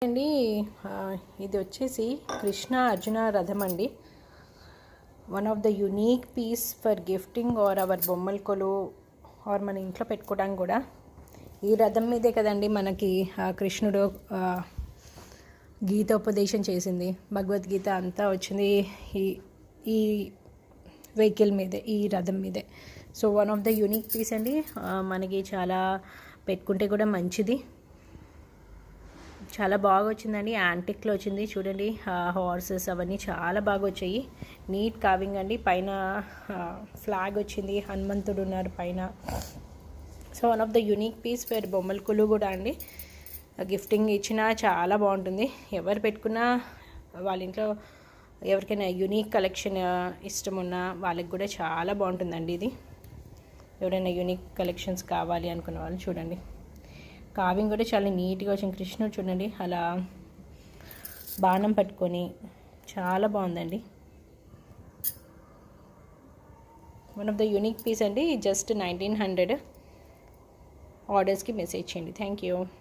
అండి ఇది వచ్చేసి కృష్ణ అర్జున రథం అండి. One of the unique piece for gifting or our బొమ్మల కొలు ఆర్ మన ఇంట్లో పెట్టుకోవడానికి కూడా. ఈ రథం మీదే కదండి మనకి కృష్ణుడు గీతోపదేశం చేసింది, భగవద్గీత అంతా వచ్చింది ఈ ఈ వెహికల్ మీదే, ఈ రథం మీదే. So one of the unique piece అండి. మనకి చాలా పెట్టుకుంటే కూడా మంచిది, చాలా బాగా వచ్చిందండి. యాంటిక్లో వచ్చింది చూడండి. హార్సెస్ అవన్నీ చాలా బాగా వచ్చాయి. నీట్ కావింగ్ అండి. పైన ఫ్లాగ్ వచ్చింది, హనుమంతుడు ఉన్నారు పైన. So one of the unique piece for బొమ్మల కొలు కూడా అండి. గిఫ్టింగ్ ఇచ్చినా చాలా బాగుంటుంది. ఎవరు పెట్టుకున్నా వాళ్ళ ఇంట్లో ఎవరికైనా యూనిక్ కలెక్షన్ ఇష్టం ఉన్న వాళ్ళకి కూడా చాలా బాగుంటుందండి ఇది. ఎవరైనా యూనిక్ కలెక్షన్స్ కావాలి అనుకున్న వాళ్ళు చూడండి. కావింగ్ కూడా చాలా నీట్గా వచ్చింది. కృష్ణుడు చూడండి అలా బాణం పట్టుకొని చాలా బాగుందండి. One of the unique piece అండి. జస్ట్ 1900. ఆర్డర్స్కి మెసేజ్ చేయండి. Thank you.